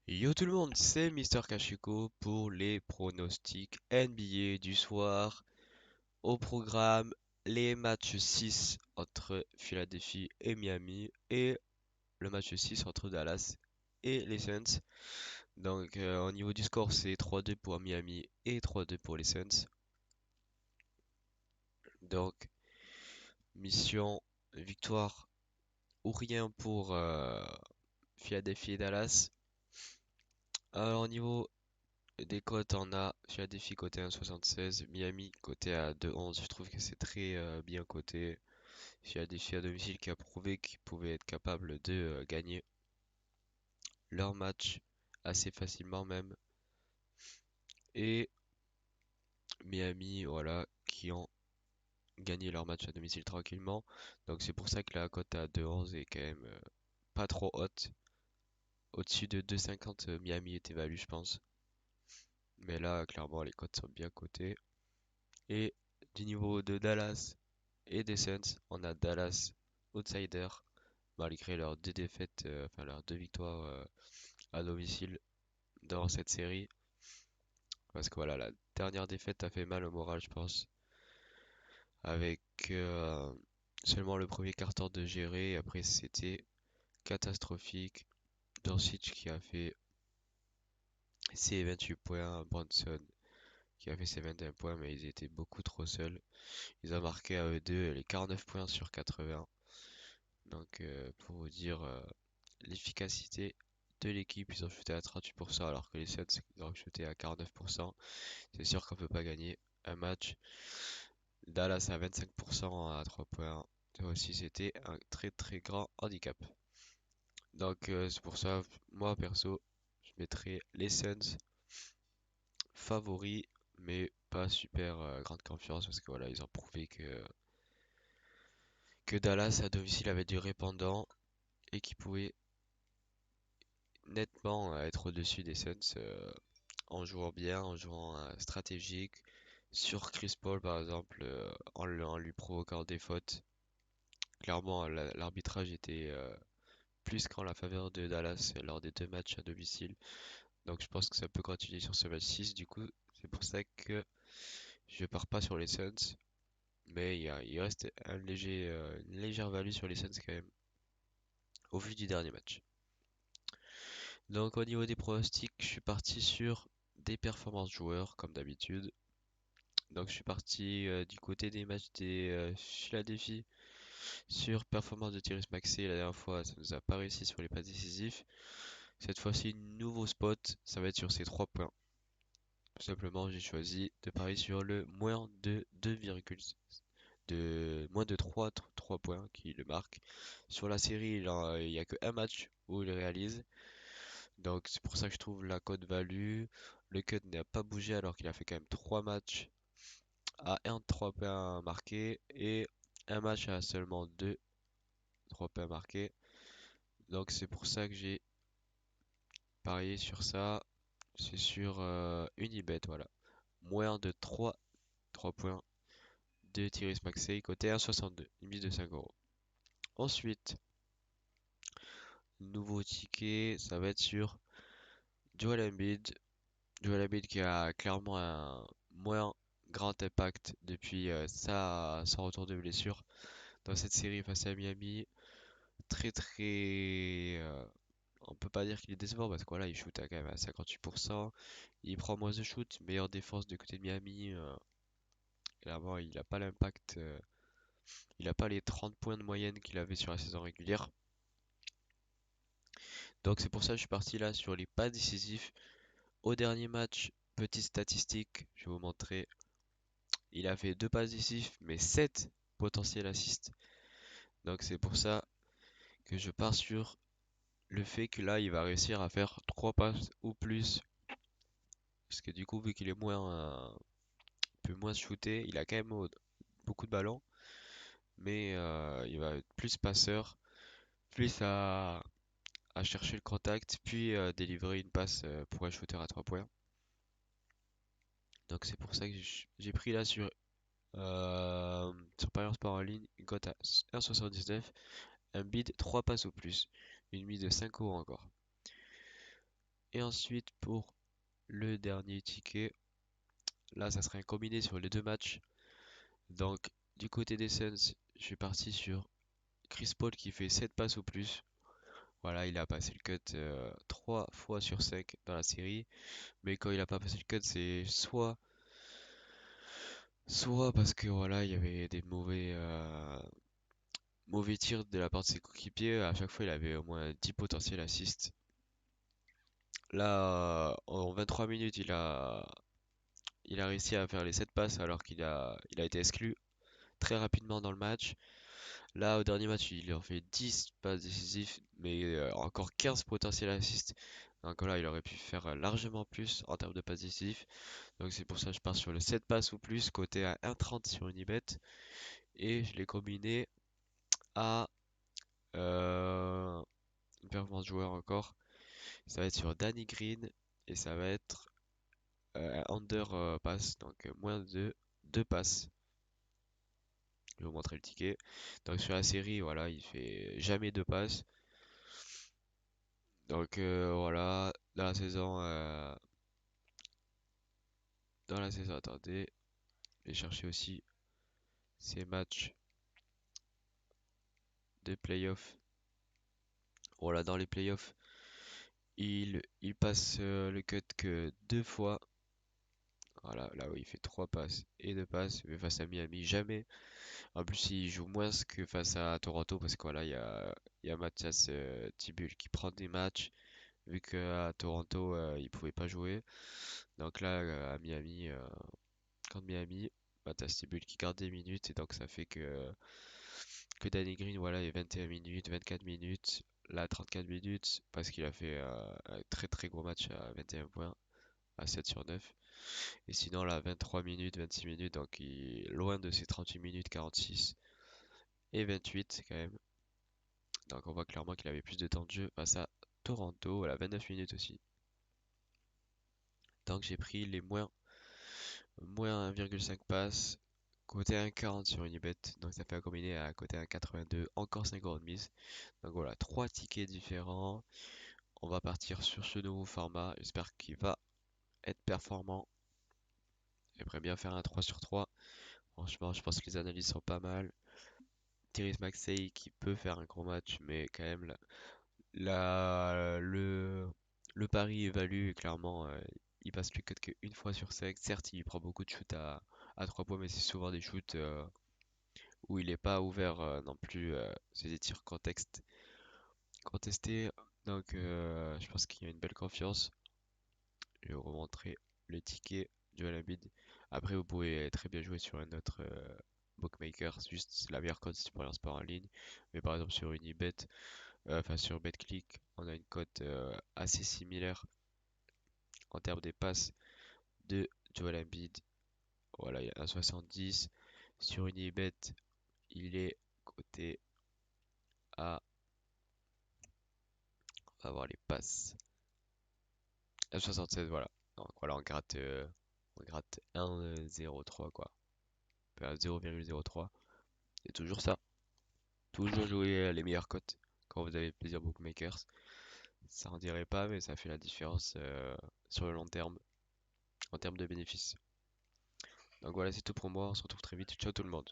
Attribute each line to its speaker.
Speaker 1: Yo tout le monde, c'est Mister Kashiko pour les pronostics NBA du soir. Au programme, les matchs 6 entre Philadelphie et Miami et le match 6 entre Dallas et les Suns. Donc au niveau du score, c'est 3-2 pour Miami et 3-2 pour les Suns. Donc mission victoire ou rien pour Philadelphie et Dallas. Alors au niveau des cotes, on a Philadelphie côté 1,76, Miami côté à 2,11. Je trouve que c'est très bien coté. Philadelphie à domicile qui a prouvé qu'il pouvait être capable de gagner leur match assez facilement même. Et Miami, voilà, qui ont gagné leur match à domicile tranquillement. Donc c'est pour ça que la cote à 2,11 est quand même pas trop haute. Au-dessus de 2,50, Miami est évalué, je pense. Mais là, clairement, les cotes sont bien cotées. Et du niveau de Dallas et des Suns, on a Dallas outsider malgré leurs deux défaites, enfin leurs deux victoires à domicile dans cette série. Parce que voilà, la dernière défaite a fait mal au moral, je pense, avec seulement le premier quart-temps de gérer. Après, c'était catastrophique. Doncic qui a fait ses 28 points, Bronson qui a fait ses 21 points, mais ils étaient beaucoup trop seuls. Ils ont marqué à eux deux les 49 points sur 80. Donc, pour vous dire l'efficacité de l'équipe, ils ont shooté à 38% alors que les Suns ils ont shooté à 49%. C'est sûr qu'on peut pas gagner un match. Dallas à 25% à 3 points. Ça aussi, c'était un très très grand handicap. Donc, c'est pour ça, moi perso, je mettrais les Suns favoris, mais pas super grande confiance parce que voilà, ils ont prouvé que Dallas à domicile avait du répondant et qu'ils pouvaient nettement être au-dessus des Suns en jouant bien, en jouant stratégique. Sur Chris Paul, par exemple, en lui provoquant des fautes. Clairement, l'arbitrage était plus qu'en la faveur de Dallas lors des deux matchs à domicile. Donc je pense que ça peut continuer sur ce match 6. Du coup, c'est pour ça que je pars pas sur les Suns. Mais il reste une légère value sur les Suns quand même, au vu du dernier match. Donc au niveau des pronostics, je suis parti sur des performances joueurs, comme d'habitude. Donc je suis parti du côté des matchs des Philadelphie sur performance de Tyrese Maxey. La dernière fois, ça nous a pas réussi sur les passes décisifs. Cette fois-ci, nouveau spot, ça va être sur ces 3 points. Tout simplement, j'ai choisi de parier sur le moins de 2, de moins de 3 points qui le marque. Sur la série, il y a que un match où il réalise. Donc c'est pour ça que je trouve la cote value. Le cut n'a pas bougé alors qu'il a fait quand même 3 matchs à 1 3 points marqués et un match à seulement 2 3 points marqués. Donc c'est pour ça que j'ai parié sur ça. C'est sur Unibet, voilà. Moins de 3 points de Tyrese Maxey, côté 1,62, une mise de 5 euros. Ensuite, nouveau ticket, ça va être sur Joel Embiid. Joel Embiid qui a clairement un moins grand impact depuis son retour de blessure dans cette série face à Miami. Très très... on peut pas dire qu'il est décevant parce que voilà, il shoot à quand même à 58%. Il prend moins de shoot, meilleure défense de côté de Miami. Clairement, il n'a pas l'impact, il n'a pas les 30 points de moyenne qu'il avait sur la saison régulière. Donc c'est pour ça que je suis parti là sur les pas décisifs. Au dernier match, petite statistique, je vais vous montrer. Il a fait 2 passes décisives, mais 7 potentiels assists. Donc c'est pour ça que je pars sur le fait que là, il va réussir à faire 3 passes ou plus. Parce que du coup, vu qu'il est peut moins shooter, il a quand même beaucoup de ballons. Mais il va être plus passeur, plus à chercher le contact, puis délivrer une passe pour un shooter à 3 points. Donc c'est pour ça que j'ai pris là sur Parions Sport en ligne, une cote à 1,79, un bid 3 passes au plus, une mise de 5 euros encore. Et ensuite, pour le dernier ticket, là, ça serait un combiné sur les deux matchs. Donc, du côté des Suns, je suis parti sur Chris Paul qui fait 7 passes ou plus. Voilà, il a passé le cut 3 fois sur 5 dans la série. Mais quand il a pas passé le cut, c'est soit parce que voilà, il y avait des mauvais tirs de la part de ses coéquipiers. À chaque fois, il avait au moins 10 potentiels assists. Là, en 23 minutes, il a réussi à faire les 7 passes alors qu'il a été exclu très rapidement dans le match. Là, au dernier match, il en fait 10 passes décisives, mais encore 15 potentiels assists. Donc là, il aurait pu faire largement plus en termes de passes décisives. Donc c'est pour ça que je pars sur le 7 passes ou plus, côté à 1,30 sur Unibet. Et je l'ai combiné à une performance joueur encore. Ça va être sur Danny Green et ça va être un under pass, donc moins de 2 passes. Je vais vous montrer le ticket. Donc sur la série, voilà, il fait jamais 2 passes. Donc voilà, dans la saison, attendez, je vais chercher aussi ces matchs de playoffs. Voilà, dans les playoffs, il passe le cut que 2 fois. Voilà, là où il fait 3 passes et 2 passes, mais face à Miami, jamais. En plus, il joue moins que face à Toronto parce que voilà, il y a Mathias Thybulle qui prend des matchs, vu qu'à Toronto, il pouvait pas jouer. Donc là, à Miami, contre Miami, Mathias Thybulle qui garde des minutes, et donc ça fait que Danny Green, voilà, est 21 minutes, 24 minutes, là 34 minutes, parce qu'il a fait un très très gros match à 21 points, à 7 sur 9. Et sinon, là, 23 minutes, 26 minutes, donc il est loin de ses 38 minutes 46 et 28 quand même. Donc on voit clairement qu'il avait plus de temps de jeu face à Toronto, voilà, 29 minutes aussi. Donc j'ai pris les moins 1,5 passes, côté 1,40 sur Unibet, donc ça fait un combiné à côté 1,82, encore 5 euros de mise. Donc voilà, trois tickets différents. On va partir sur ce nouveau format, j'espère qu'il va être performant. J'aimerais bien faire un 3 sur 3. Franchement, je pense que les analyses sont pas mal. Tyrese Maxey qui peut faire un gros match, mais quand même, la- le, le pari évalue clairement, il passe le cut qu'une fois sur 5. Certes, il prend beaucoup de shoots à 3 points, mais c'est souvent des shoots où il n'est pas ouvert non plus. C'est des tirs contestés. Donc, je pense qu'il y a une belle confiance. Je vais vous remontrer le ticket du Embiid. Après, vous pouvez très bien jouer sur un autre bookmaker. C'est juste la meilleure cote c'est pour un sport en ligne. Mais par exemple, sur Unibet, enfin sur BetClick, on a une cote assez similaire en termes des passes de Joel Embiid. Voilà, il y a 1,70. Sur Unibet, il est coté à, on va voir les passes, 1,76, voilà. Donc voilà, on gratte 1,03 quoi. Enfin, 0,03. C'est toujours ça. Toujours jouer les meilleures cotes quand vous avez plaisir bookmakers. Ça en dirait pas, mais ça fait la différence sur le long terme en termes de bénéfices. Donc voilà, c'est tout pour moi. On se retrouve très vite. Ciao tout le monde.